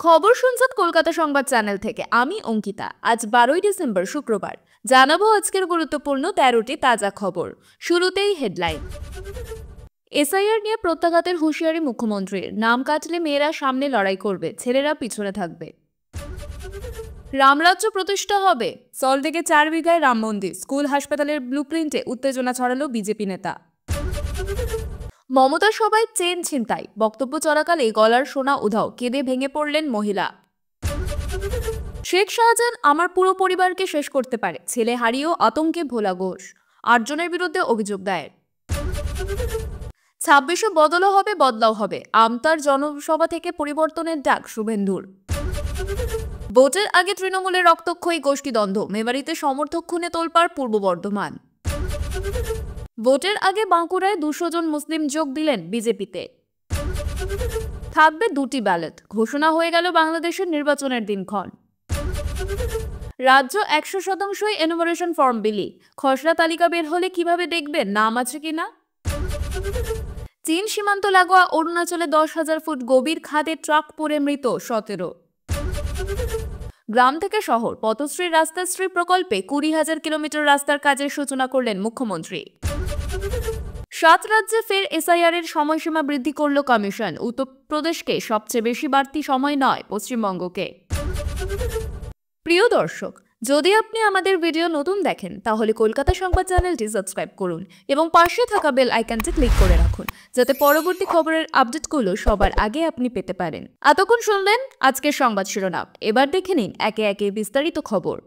খবর শুনছেন কলকাতা সংবাদ চ্যানেল থেকে। আমি অঙ্কিতা। আজ 12ই ডিসেম্বর শুক্রবার। জানাবো আজকের গুরুত্বপূর্ণ 13টি তাজা খবর। শুরুতেই হেডলাইন। এসআইআর নিয়ে প্রত্যাঘাতের হুঁশিয়ারি মুখ্যমন্ত্রীর। নাম কাটলে মেয়েরা সামনে লড়াই করবে, ছেলেরা পিছনে থাকবে। রামরাজ্য প্রতিষ্ঠা হবে। সল্টলেকে 4 বিঘায় রাম মন্দির। স্কুল হাসপাতালের ব্লুপ্রিন্টে উত্তেজনা ছড়ালো বিজেপি নেতা। মমতার সভায় চেন ছিনতাই। বক্তব্য চলাকালে গলার সোনা উধাও, কেঁদে ভেঙে পড়লেন মহিলা। শেখ শাহজাহান আমার পুরো পরিবারকে শেষ করতে পারে, ছেলে হারিয়েও আতঙ্কে ভোলা ঘোষ। 8 জনের বিরুদ্ধে অভিযোগ দায়ের। 26-এ বদলও হবে, বদলাও হবে। আমতার জনসভা থেকে পরিবর্তনের ডাক শুভেন্দুর। ভোটের আগে তৃণমূলের রক্তক্ষয়ী গোষ্ঠীদ্বন্দ্ব। মেমারিতে সমর্থক খুনে তোলপাড় পূর্ব বর্ধমান। ভোটের আগে বাঁকুড়ায় 200 জন মুসলিম যোগ দিলেন বিজেপিতে। থাকবে 2টি ব্যালট। ঘোষণা হয়ে গেল বাংলাদেশের নির্বাচনের দিনক্ষণ। রাজ্য 100%ই এনুমারেশন ফর্ম বিলি। খসড়া তালিকা বের হলে কিভাবে দেখবেন নাম আছে কিনা। চীন সীমান্ত লাগোয়া অরুণাচলে 10,000 ফুট গভীর খাদে ট্রাক পড়ে মৃত 17। গ্রাম থেকে শহর পথশ্রী রাস্তাশ্রী প্রকল্পে 20,000 কিলোমিটার রাস্তার কাজের সূচনা করলেন মুখ্যমন্ত্রী। 7 রাজ্যে ফের এসআইআর এর সময়সীমা বৃদ্ধি করল কমিশন। উত্তরপ্রদেশকে সবচেয়ে বেশি বাড়তি সময় নয়, পশ্চিমবঙ্গকে। প্রিয় দর্শক, যদি আপনি আমাদের ভিডিও নতুন দেখেন তাহলে কলকাতা সংবাদ চ্যানেলটি সাবস্ক্রাইব করুন এবং পাশে থাকা বেল আইকনটি ক্লিক করে রাখুন, যাতে পরবর্তী খবরের আপডেটগুলো সবার আগে আপনি পেতে পারেন। এতক্ষণ শুনলেন আজকের সংবাদ শিরোনাম। এবার দেখে নিন একে একে বিস্তারিত খবর।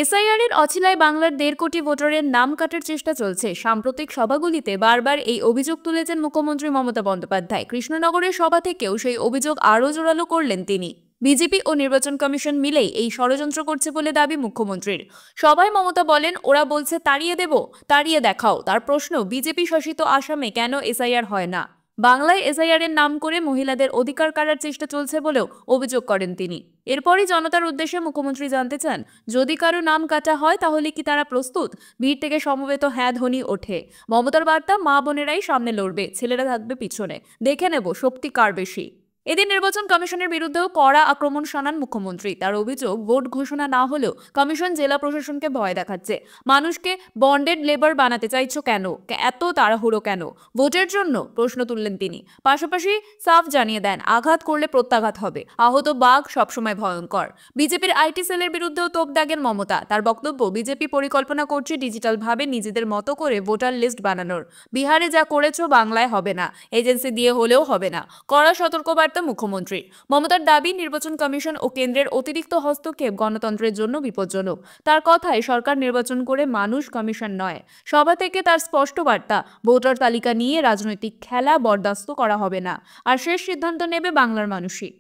এসআইআর এর অছিলায় বাংলার 1.5 কোটি ভোটারের নাম কাটার চেষ্টা চলছে। সাম্প্রতিক সভাগুলিতে বারবার এই অভিযোগ তুলেছেন মুখ্যমন্ত্রী মমতা বন্দ্যোপাধ্যায়। কৃষ্ণনগরের সভা থেকেও সেই অভিযোগ আরও জোরালো করলেন তিনি। বিজেপি ও নির্বাচন কমিশন মিলেই এই ষড়যন্ত্র করছে বলে দাবি মুখ্যমন্ত্রীর। সভায় মমতা বলেন, ওরা বলছে তাড়িয়ে দেব, তাড়িয়ে দেখাও। তার প্রশ্ন, বিজেপি শাসিত আসামে কেন এসআইআর হয় না? বাংলায় এসআইআর এর নাম করে মহিলাদের অধিকার কাড়ার চেষ্টা চলছে বলেও অভিযোগ করেন তিনি। এরপরই জনতার উদ্দেশ্যে মুখ্যমন্ত্রী জানতে চান, যদি কারো নাম কাটা হয় তাহলে কি তারা প্রস্তুত? ভিড় থেকে সমবেত হ্যাঁ ধ্বনি ওঠে। মমতার বার্তা, মা বোনেরাই সামনে লড়বে, ছেলেরা থাকবে পিছনে। দেখে নেব শক্তি কার বেশি। এদিন নির্বাচন কমিশনের বিরুদ্ধেও কড়া আক্রমণ শানান মুখ্যমন্ত্রী। তার অভিযোগ, ভোট ঘোষণা না হলেও কমিশন জেলা প্রশাসনকে ভয় দেখাচ্ছে। মানুষকে বন্ডেড লেবার বানাতে চাইছো কেন? এত তাড়াহুড়ো কেন ভোটের জন্য? প্রশ্ন তুললেন তিনি। পাশাপাশি সাফ জানিয়ে দেন, আঘাত করলে প্রত্যাঘাত হবে। আহত বাঘ সবসময় ভয়ঙ্কর। বিজেপির আইটি সেলের বিরুদ্ধেও তোপ দাগেন মমতা। তার বক্তব্য, বিজেপি পরিকল্পনা করছে ডিজিটাল ভাবে নিজেদের মতো করে ভোটার লিস্ট বানানোর। বিহারে যা করেছো বাংলায় হবে না, এজেন্সি দিয়ে হলেও হবে না। কড়া সতর্কবার্তা মুখ্যমন্ত্রী। মমতার দাবি, নির্বাচন কমিশন ও কেন্দ্রের অতিরিক্ত হস্তক্ষেপ গণতন্ত্রের জন্য বিপজ্জনক। তার কথায়, সরকার নির্বাচন করে, মানুষ কমিশন নয়। সভা থেকে তার স্পষ্ট বার্তা, ভোটার তালিকা নিয়ে রাজনৈতিক খেলা বরদাস্ত করা হবে না, আর শেষ সিদ্ধান্ত নেবে বাংলার মানুষই।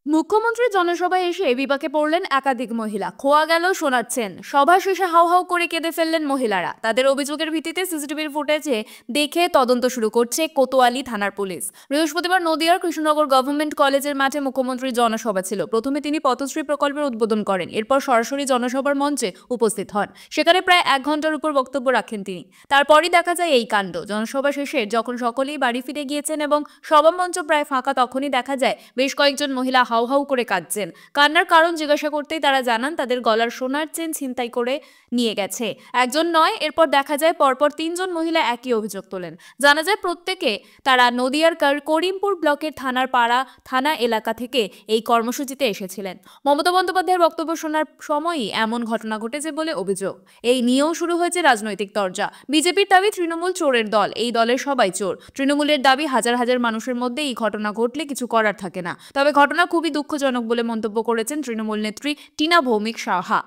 মুখ্যমন্ত্রীর জনসভায় এসে বিপাকে পড়লেন একাধিক মহিলা। খোয়া গেল সোনার চেন। সভা শেষে হাউ হাউ করে কেঁদে ফেললেন মহিলারা। তাদের অভিযোগের ভিত্তিতে সিসিটিভির ফুটেজে দেখে তদন্ত শুরু করছে কোতোয়ালি থানার পুলিশ। বৃহস্পতিবার নদিয়ার কৃষ্ণনগর গভর্নমেন্ট কলেজের মাঠে মুখ্যমন্ত্রীর জনসভা ছিল। প্রথমে তিনি পথশ্রী প্রকল্পের উদ্বোধন করেন, এরপর সরাসরি জনসভার মঞ্চে উপস্থিত হন। সেখানে প্রায় 1 ঘন্টার উপর বক্তব্য রাখেন তিনি। তারপরই দেখা যায় এই কাণ্ড। জনসভা শেষে যখন সকলেই বাড়ি ফিরে গিয়েছেন এবং সভা মঞ্চ প্রায় ফাঁকা, তখনই দেখা যায় বেশ কয়েকজন মহিলা হাউ হাউ করে কাঁদছেন। কান্নার কারণ জিজ্ঞাসা করতেই তারা জানান, তাদের গলার সোনার চেন ছিনতাই করে নিয়ে গেছে। একজন নয়, এরপর দেখা যায় পরপর 3 জন মহিলা একই অভিযোগ তোলেন। জানা যায় প্রত্যেকে তারা নদিয়ার করিমপুর ব্লকের থানার পাড়া থানা এলাকা থেকে এই কর্মসূচিতে এসেছিলেন। মমতা বন্দ্যোপাধ্যায়ের বক্তব্য শোনার সময়ই এমন ঘটনা ঘটেছে বলে অভিযোগ। এই নিয়েও শুরু হয়েছে রাজনৈতিক তরজা। বিজেপির দাবি, তৃণমূল চোরের দল, এই দলের সবাই চোর। তৃণমূলের দাবি, হাজার হাজার মানুষের মধ্যে এই ঘটনা ঘটলে কিছু করার থাকে না। তবে ঘটনা খুবই দুঃখজনক বলে মন্তব্য করেছেন তৃণমূল নেত্রী টিনা ভৌমিক সাহা।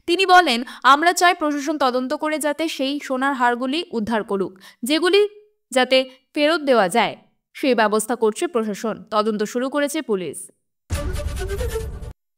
তিনি বলেন, আমরা চাই প্রশাসন তদন্ত করে যাতে সেই সোনার হারগুলি উদ্ধার করুক, যেগুলি যাতে ফেরত দেওয়া যায় সেই ব্যবস্থা করছে প্রশাসন। তদন্ত শুরু করেছে পুলিশ।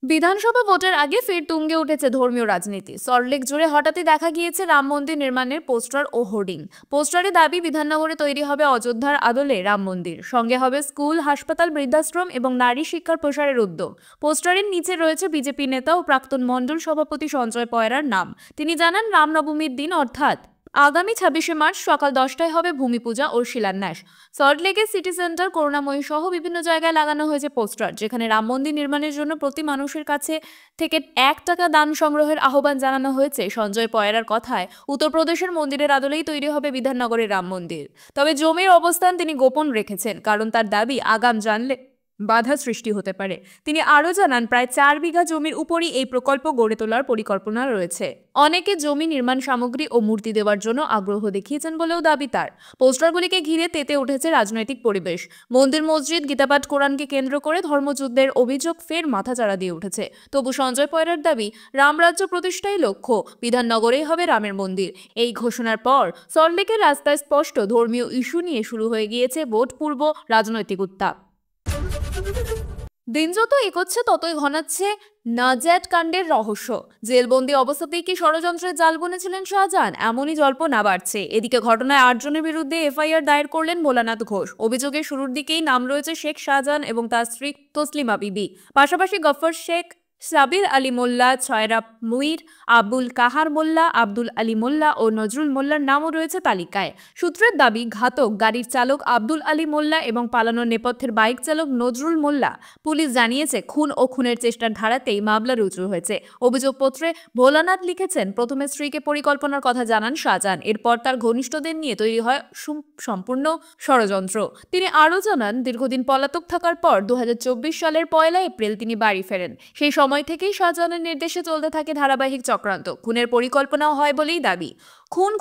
বিধানসভা ভোটের আগে ফের তুঙ্গে উঠেছে ধর্মীয় রাজনীতি। সল্টলেক জুড়ে হঠাৎই দেখা গিয়েছে রাম মন্দির নির্মাণের পোস্টার ও হোর্ডিং। পোস্টারে দাবি, বিধাননগরে তৈরি হবে অযোধ্যার আদলে রাম মন্দির। সঙ্গে হবে স্কুল, হাসপাতাল, বৃদ্ধাশ্রম এবং নারী শিক্ষার প্রসারের উদ্যোগ। পোস্টারের নিচে রয়েছে বিজেপি নেতা ও প্রাক্তন মণ্ডল সভাপতি সঞ্জয় পয়রার নাম। তিনি জানান, রামনবমীর দিন অর্থাৎ আগামী 26শে মার্চ সকাল 10টায় হবে ভূমি পূজা ও শিলান্যাস। সল্টলেকের সিটি সেন্টার, করুণাময়ী সহ বিভিন্ন জায়গায় লাগানো হয়েছে পোস্টার, যেখানে রাম মন্দির নির্মাণের জন্য প্রতি মানুষের কাছে থেকে 1 টাকা দান সংগ্রহের আহ্বান জানানো হয়েছে। সঞ্জয় পয়রার কথায় উত্তরপ্রদেশের মন্দিরের আদলেই তৈরি হবে বিধাননগরের রাম মন্দির। তবে জমির অবস্থান তিনি গোপন রেখেছেন, কারণ তার দাবি আগাম জানলে বাধা সৃষ্টি হতে পারে। তিনি আরও জানান, প্রায় 4 বিঘা জমির উপরই এই প্রকল্প গড়ে তোলার পরিকল্পনা রয়েছে। অনেকে জমি, নির্মাণ সামগ্রী ও মূর্তি দেওয়ার জন্য আগ্রহ দেখিয়েছেন বলেও দাবি তার। পোস্টারগুলিকে ঘিরে তেতে উঠেছে রাজনৈতিক পরিবেশ। মন্দির, মসজিদ, গীতাপাঠ, কোরআনকে কেন্দ্র করে ধর্মযুদ্ধের অভিযোগ ফের মাথাচাড়া দিয়ে উঠেছে। তবু সঞ্জয় পয়রার দাবি, রামরাজ্য প্রতিষ্ঠাই লক্ষ্য, বিধাননগরেই হবে রামের মন্দির। এই ঘোষণার পর সল্টলেকের রাস্তায় স্পষ্ট ধর্মীয় ইস্যু নিয়ে শুরু হয়ে গিয়েছে ভোট পূর্ব রাজনৈতিক উত্তাপ। দিন যত এগোচ্ছে ততই ঘনাচ্ছে নাজাত কাণ্ডের রহস্য। জেলবন্দি অবস্থাতেই কি ষড়যন্ত্রের জাল বুনেছিলেন শাহজাহান, এমনই জল্পনা বাড়ছে। এদিকে ঘটনায় 8 জনের বিরুদ্ধে এফআইআর দায়ের করলেন ভোলানাথ ঘোষ। অভিযোগের শুরুর দিকেই নাম রয়েছে শেখ শাহজাহান এবং তার স্ত্রী তসলিমা বিবি, পাশাপাশি গফর শেখ, সাবির আলী মোল্লা, ছয়রাব মুইর, আবুল কাহার মোল্লা, আব্দুল আলী মোল্লা ও নজরুল মোল্লার নামও রয়েছে তালিকায়। সূত্রের দাবি, ঘাতক গাড়ির চালক আব্দুল আলী মোল্লা এবং পালানোর নেপথ্যের বাইক চালক নজরুল মোল্লা। পুলিশ জানিয়েছে, খুন ও খুনের চেষ্টার ধারাতেই মামলা রুজু হয়েছে। অভিযোগপত্রে ভোলানাথ লিখেছেন, প্রথমে স্ত্রীকে পরিকল্পনার কথা জানান শাহজাহান, এরপর তার ঘনিষ্ঠদের নিয়ে তৈরি হয় সম্পূর্ণ ষড়যন্ত্র। তিনি আরও জানান, দীর্ঘদিন পলাতক থাকার পর 2024 সালের 1 এপ্রিল তিনি বাড়ি ফেরেন। সেই সময় থেকেই শাহজাহানের নির্দেশে চলতে থাকে ধারাবাহিক চক্রান্ত। খুনের পরিকল্পনাও হয় বলেই দাবি।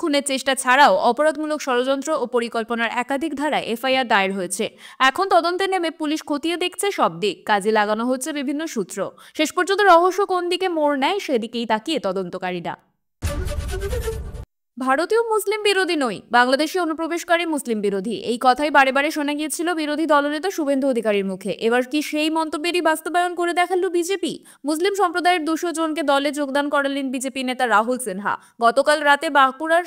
খুনের চেষ্টা ছাড়াও অপরাধমূলক ষড়যন্ত্র ও পরিকল্পনার একাধিক ধারায় এফআইআর দায়ের হয়েছে। এখন তদন্তে নেমে পুলিশ খতিয়ে দেখছে সব দিক, কাজে লাগানো হচ্ছে বিভিন্ন সূত্র। শেষ পর্যন্ত রহস্য কোন দিকে মোড় নেয় সেদিকেই তাকিয়ে তদন্তকারীরা। ভারতীয় মুসলিম বিরোধী নই, বাংলাদেশে অনুপ্রবেশকারী মুসলিম বিরোধী, এই কথাই বারে বারে শোনা গিয়েছিল বিরোধী দলনেতা শুভেন্দু অধিকারীর মুখে। এবার কি সেই মন্তব্যেরই বাস্তবায়ন করে দেখালো বিজেপি? মুসলিম সম্প্রদায়ের 200 জনকে দলে যোগদান করালেন বিজেপি নেতা রাহুল সিনহা। গতকাল রাতে বাঁকুড়ার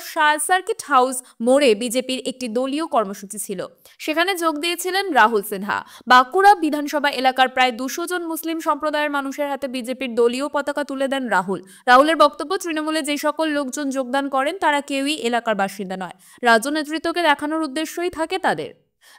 সার্কিট হাউস মোড়ে বিজেপির একটি দলীয় কর্মসূচি ছিল, সেখানে যোগ দিয়েছিলেন রাহুল সিনহা। বাঁকুড়া বিধানসভা এলাকার প্রায় 200 জন মুসলিম সম্প্রদায়ের মানুষের হাতে বিজেপির দলীয় পতাকা তুলে দেন রাহুল। রাহুলের বক্তব্য, তৃণমূলে যে সকল লোকজন যোগদান করেন তারা কেউই এলাকার বাসিন্দা নয়, রাজ্য নেতৃত্বকে দেখানোর উদ্দেশ্যই থাকে তাদের।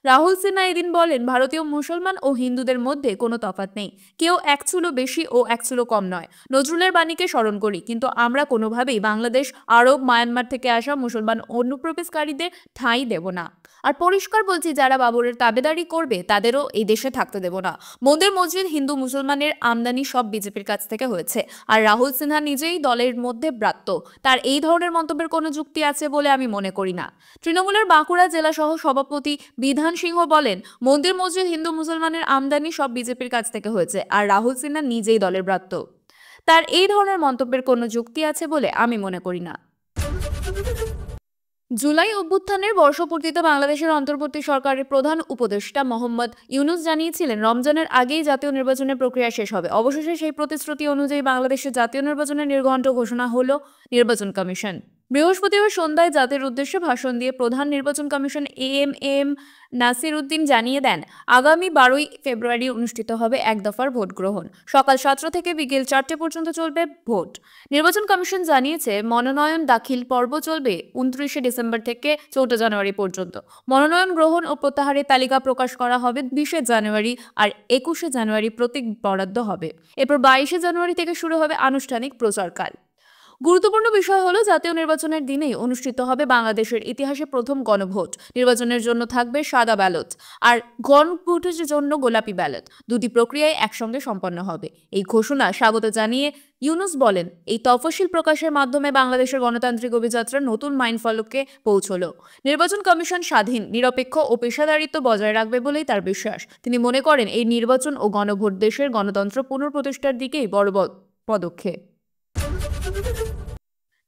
রাহুল সিনহা এদিন বলেন, ভারতীয় মুসলমান ও হিন্দুদের মধ্যে কোনো তফাৎ নেই, কেউ এক চুলো বেশি ও এক চুলো কম নয়। নজরুলের বাণীকে স্মরণ করি, কিন্তু আমরা কোনোভাবেই বাংলাদেশ, আরব, মায়ানমার থেকে আসা মুসলমান অনুপ্রবেশকারীদের ঠাঁই দেব না। আর পরিষ্কার বলছি, যারা বাবরের তাবেদারি করবে তাদেরও এই দেশে থাকতে দেব না। মন্দির, মসজিদ, হিন্দু মুসলমানের আমদানি সব বিজেপির কাছ থেকে হয়েছে। আর রাহুল সিনহা নিজেই দলের মধ্যে ব্রাত্য, তার এই ধরনের মন্তব্যের কোনো যুক্তি আছে বলে আমি মনে করি না। তৃণমূলের বাঁকুড়া জেলা সহ সভাপতি বিধান সিংহ বলেন, মন্দির, মসজিদ, হিন্দু মুসলমানের আমদানি সব বিজেপির কাছ থেকে হয়েছে, আর রাহুল সিনহা নিজেই দলের ব্রাত্য, তার এই ধরনের মন্তব্যের কোনো যুক্তি আছে বলে আমি মনে করি না। জুলাই অভ্যুত্থানের বর্ষপূর্তিতে বাংলাদেশের অন্তর্বর্তী সরকারের প্রধান উপদেষ্টা মোহাম্মদ ইউনূস জানিয়েছিলেন, রমজানের আগেই জাতীয় নির্বাচনের প্রক্রিয়া শেষ হবে। অবশেষে সেই প্রতিশ্রুতি অনুযায়ী বাংলাদেশের জাতীয় নির্বাচনের নির্ঘণ্ট ঘোষণা হলো নির্বাচন কমিশন। বৃহস্পতিবার সন্ধ্যায় জাতির উদ্দেশ্যে ভাষণ দিয়ে প্রধান নির্বাচন কমিশন এম নাসির উদ্দিন জানিয়ে দেন, আগামী 12ই ফেব্রুয়ারি অনুষ্ঠিত হবে এক দফার ভোট গ্রহণ। সকাল 7টা থেকে বিকেল 4টে পর্যন্ত চলবে ভোট। নির্বাচন কমিশন জানিয়েছে, মনোনয়ন দাখিল পর্ব চলবে 29শে ডিসেম্বর থেকে 4 জানুয়ারি পর্যন্ত। মনোনয়ন গ্রহণ ও প্রত্যাহারের তালিকা প্রকাশ করা হবে 20শে জানুয়ারি, আর 21শে জানুয়ারি প্রতীক বরাদ্দ হবে। এরপর 22শে জানুয়ারি থেকে শুরু হবে আনুষ্ঠানিক প্রচারকাল। গুরুত্বপূর্ণ বিষয় হলো, জাতীয় নির্বাচনের দিনেই অনুষ্ঠিত হবে বাংলাদেশের ইতিহাসে প্রথম গণভোট। নির্বাচনের জন্য থাকবে সাদা ব্যালট আর গণভোটের জন্য গোলাপি ব্যালট, দুটি প্রক্রিয়ায় একসঙ্গে সম্পন্ন হবে। এই ঘোষণা স্বাগত জানিয়ে ইউনূস বলেন, এই তফসিল প্রকাশের মাধ্যমে বাংলাদেশের গণতান্ত্রিক অভিযাত্রা নতুন মাইলফলকে পৌঁছল। নির্বাচন কমিশন স্বাধীন, নিরপেক্ষ ও পেশাদারিত্ব বজায় রাখবে বলেই তার বিশ্বাস। তিনি মনে করেন, এই নির্বাচন ও গণভোট দেশের গণতন্ত্র পুনঃপ্রতিষ্ঠার দিকেই বড় পদক্ষেপ।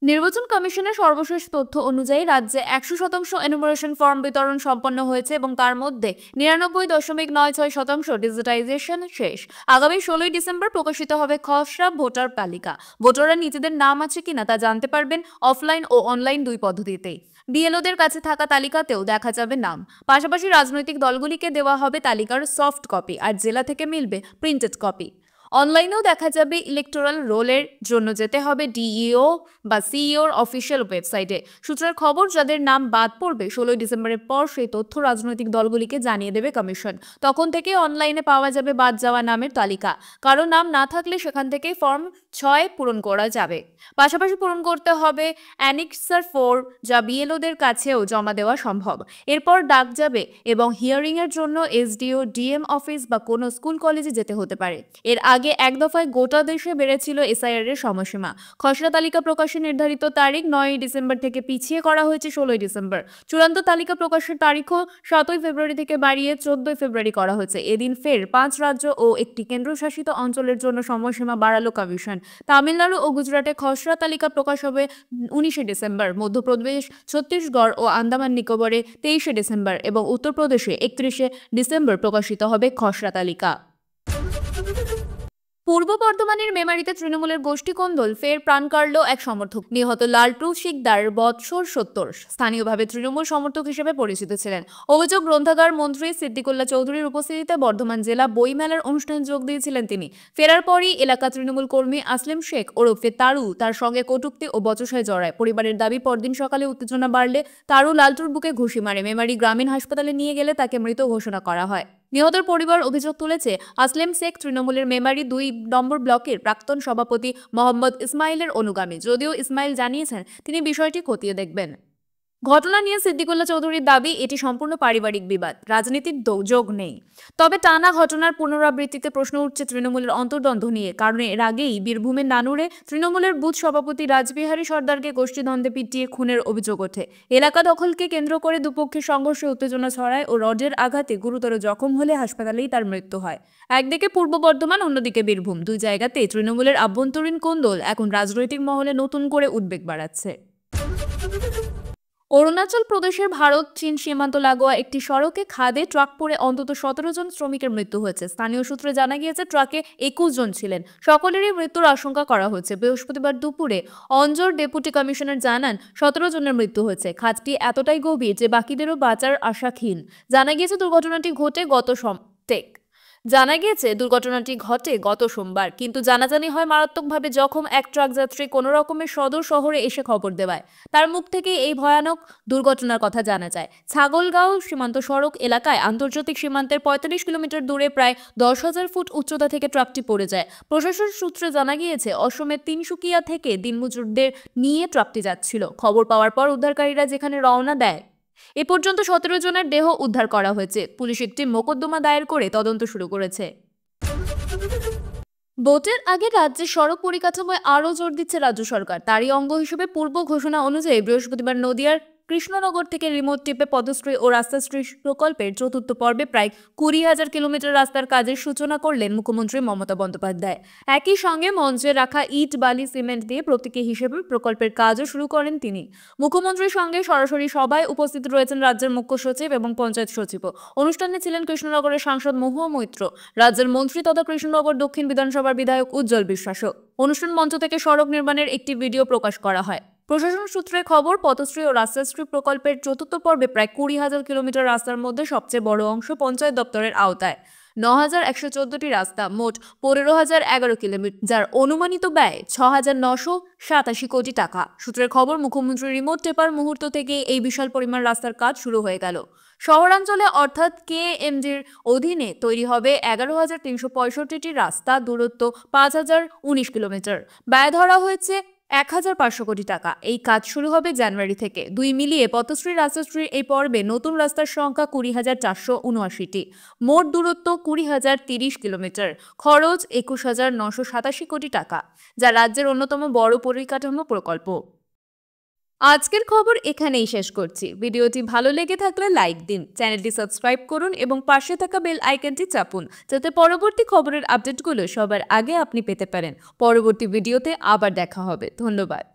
নির্বাচন কমিশনের সর্বশেষ তথ্য অনুযায়ী রাজ্যে 100% এনুমারেশন ফর্ম বিতরণ সম্পন্ন হয়েছে এবং তার মধ্যে 99.96% ডিজিটাইজেশন শেষ। আগামী 16ই ডিসেম্বর প্রকাশিত হবে খসড়া ভোটার তালিকা। ভোটাররা নিজেদের নাম আছে কিনা তা জানতে পারবেন অফলাইন ও অনলাইন দুই পদ্ধতিতেই। বিএলওদের কাছে থাকা তালিকাতেও দেখা যাবে নাম। পাশাপাশি রাজনৈতিক দলগুলিকে দেওয়া হবে তালিকার সফট কপি, আর জেলা থেকে মিলবে প্রিন্টেড কপি। অনলাইনেও দেখা যাবে। ইলেকটোরাল রোলের জন্য যেতে হবে ডিইও বা সিইওর অফিসিয়াল ওয়েবসাইটে। সূত্রের খবর, যাদের নাম বাদ পড়বে 16 ডিসেম্বরের পর সেই তথ্য রাজনৈতিক দলগুলিকে জানিয়ে দেবে কমিশন। তখন থেকে অনলাইনে পাওয়া যাবে বাদ যাওয়া নামের তালিকা। কারো নাম না থাকলে সেখান থেকে ফর্ম 6 পূরণ করা যাবে। পাশাপাশি পূরণ করতে হবে অ্যানেক্সার 4, যা বিএলওদের কাছেও জমা দেওয়া সম্ভব। এরপর ডাক যাবে এবং হিয়ারিং এর জন্য এসডিও, ডিএম অফিস বা কোনো স্কুল কলেজে যেতে হতে পারে। এর আগে এক দফায় গোটা দেশে বেড়েছিল এসআইআর এর সময়সীমা। খসড়া তালিকা প্রকাশের নির্ধারিত তারিখ 9 ডিসেম্বর থেকে পিছিয়ে করা হয়েছে 16 ডিসেম্বর। চূড়ান্ত তালিকা প্রকাশের তারিখও 7 ফেব্রুয়ারি থেকে বাড়িয়ে 14 ফেব্রুয়ারি করা হয়েছে। এদিন ফের 5 রাজ্য ও একটি কেন্দ্রশাসিত অঞ্চলের জন্য সময়সীমা বাড়ালো কমিশন। তামিলনাড়ু ও গুজরাটে খসড়া তালিকা প্রকাশ হবে 19 ডিসেম্বর, মধ্যপ্রদেশ, ছত্তিশগড় ও আন্দামান নিকোবরে 23 ডিসেম্বর এবং উত্তরপ্রদেশে 31 ডিসেম্বর প্রকাশিত হবে খসড়া তালিকা। পূর্ব বর্ধমানের মেমারিতে তৃণমূলের গোষ্ঠী কোন্দল ফের প্রাণ কাড়ল এক সমর্থক। নিহত লালটু শিকদার বৎসর 70, স্থানীয়ভাবে তৃণমূল সমর্থক হিসেবে পরিচিত ছিলেন। অভিযোগ, গ্রন্থাগার মন্ত্রী সিদ্দিকুল্লাহ চৌধুরীর উপস্থিতিতে বর্ধমান জেলা বইমেলার অনুষ্ঠানে যোগ দিয়েছিলেন তিনি। ফেরার পরই এলাকা তৃণমূল কর্মী আসলিম শেখ ওরফে তারু তার সঙ্গে কটূক্তি ও বচসায় জড়ায়। পরিবারের দাবি, পরদিন সকালে উত্তেজনা বাড়লে তারু লালটুর বুকে ঘুষি মারে। মেমারি গ্রামীণ হাসপাতালে নিয়ে গেলে তাকে মৃত ঘোষণা করা হয়। নিহতের পরিবার অভিযোগ তুলেছে, আসলেম শেখ তৃণমূলের মেমারি 2 নম্বর ব্লকের প্রাক্তন সভাপতি মোহাম্মদ ইসমাইলের অনুগামী। যদিও ইসমাইল জানিয়েছেন তিনি বিষয়টি খতিয়ে দেখবেন। ঘটনা নিয়ে সিদ্দিকুল্লাহ চৌধুরীর দাবি, এটি সম্পূর্ণ পারিবারিক বিবাদ, রাজনীতির যোগ নেই। তবে টানা ঘটনার পুনরাবৃত্তিতে প্রশ্ন উঠছে তৃণমূলের অন্তর্দ্বন্দ্ব নিয়ে। কারণ এর আগেই বীরভূমের নানুরে তৃণমূলের বুথ সভাপতি রাসবিহারী সর্দারকে গোষ্ঠীদ্বন্দ্বে পিটিয়ে খুনের অভিযোগ ওঠে। এলাকা দখলকে কেন্দ্র করে দুপক্ষের সংঘর্ষে উত্তেজনা ছড়ায় ও রডের আঘাতে গুরুতর জখম হলে হাসপাতালেই তার মৃত্যু হয়। একদিকে পূর্ব বর্ধমান, অন্যদিকে বীরভূম, দুই জায়গাতেই তৃণমূলের আভ্যন্তরীণ কোন্দল এখন রাজনৈতিক মহলে নতুন করে উদ্বেগ বাড়াচ্ছে। অরুণাচল প্রদেশের ভারত-চীন সীমান্ত লাগোয়া একটি সড়কে খাদে ট্রাক পড়ে অন্তত 17 জন শ্রমিকের মৃত্যু হয়েছে। স্থানীয় সূত্রে জানা গিয়েছে ট্রাকে 21 জন ছিলেন। সকলেরই মৃত্যুর আশঙ্কা করা হচ্ছে। বৃহস্পতিবার দুপুরে অঞ্জর ডেপুটি কমিশনার জানান 17 জনের মৃত্যু হয়েছে। খাদটি এতটাই গভীর যে বাকিদেরও বাঁচার আশা ক্ষীণ। জানা গিয়েছে দুর্ঘটনাটি ঘটে গত সোমবার, কিন্তু জানাজানি হয় মারাত্মকভাবে জখম এক ট্রাক যাত্রী কোনো রকমের সদর শহরে এসে খবর দেওয়ায়। তার মুখ থেকে এই ভয়ানক দুর্ঘটনার কথা জানা যায়। ছাগলগাঁও সীমান্ত সড়ক এলাকায় আন্তর্জাতিক সীমান্তের 45 কিলোমিটার দূরে প্রায় 10,000 ফুট উচ্চতা থেকে ট্রাকটি পড়ে যায়। প্রশাসন সূত্রে জানা গিয়েছে, অসমের তিনসুকিয়া থেকে দিনমজুরদের নিয়ে ট্রাকটি যাচ্ছিল। খবর পাওয়ার পর উদ্ধারকারীরা যেখানে রওনা দেয়, এ পর্যন্ত 17 জনের দেহ উদ্ধার করা হয়েছে। পুলিশ একটি মোকদ্দমা দায়ের করে তদন্ত শুরু করেছে। ভোটের আগে রাজ্যের সড়ক পরিকাঠামোয় আরও জোর দিচ্ছে রাজ্য সরকার। তারই অঙ্গ হিসেবে পূর্ব ঘোষণা অনুযায়ী বৃহস্পতিবার নদিয়ার কৃষ্ণনগর থেকে রিমোট টিপে পদশ্রী ও রাস্তাশ্রী প্রকল্পের চতুর্থ পর্বে প্রায় 20,000 কিলোমিটার রাস্তার কাজের সূচনা করলেন মুখ্যমন্ত্রী মমতা বন্দ্যোপাধ্যায়। একই সঙ্গে মঞ্চে রাখা ইট, বালি, সিমেন্ট দিয়ে প্রতীকী হিসেবে প্রকল্পের কাজও শুরু করেন তিনি। মুখ্যমন্ত্রীর সঙ্গে সরাসরি সভায় উপস্থিত রয়েছেন রাজ্যের মুখ্য সচিব এবং পঞ্চায়েত সচিবও। অনুষ্ঠানে ছিলেন কৃষ্ণনগরের সাংসদ মহুয়া মৈত্র, রাজ্যের মন্ত্রী তথা কৃষ্ণনগর দক্ষিণ বিধানসভার বিধায়ক উজ্জ্বল বিশ্বাসও। অনুষ্ঠান মঞ্চ থেকে সড়ক নির্মাণের একটি ভিডিও প্রকাশ করা হয়। প্রশাসন সূত্রে খবর, পথশ্রী ও রাস্তাশ্রী প্রকল্পের চতুর্থ পর্বে প্রায় 20,000 কিলোমিটার রাস্তার মধ্যে সবচেয়ে বড় অংশ পঞ্চায়েত দপ্তরের আওতায়। 9,114টি রাস্তা, মোট 15,011 কিলোমিটার, যার অনুমানিত ব্যয় 6,987 কোটি টাকা। সূত্রের খবর, মুখ্যমন্ত্রী রিমোট টেপার মুহূর্ত থেকে এই বিশাল পরিমাণ রাস্তার কাজ শুরু হয়ে গেল। শহরাঞ্চলে অর্থাৎ কেএমডির অধীনে তৈরি হবে 11,365টি রাস্তা, দূরত্ব 5,019 কিলোমিটার। ব্যয় ধরা হয়েছে 1,500 কোটি টাকা। এই কাজ শুরু হবে জানুয়ারি থেকে। দুই মিলিয়ে পথশ্রী রাস্তাশ্রীর এই পর্বে নতুন রাস্তার সংখ্যা 20,479টি। মোট দূরত্ব 20,030 কিলোমিটার। খরচ 21,987 কোটি টাকা, যা রাজ্যের অন্যতম বড় পরিকাঠামো প্রকল্প। আজকের খবর এখানেই শেষ করছি। ভিডিওটি ভালো লেগে থাকলে লাইক দিন, চ্যানেলটি সাবস্ক্রাইব করুন এবং পাশে থাকা বেল আইকনটি চাপুন, যাতে পরবর্তী খবরের আপডেটগুলো সবার আগে আপনি পেতে পারেন। পরবর্তী ভিডিওতে আবার দেখা হবে। ধন্যবাদ।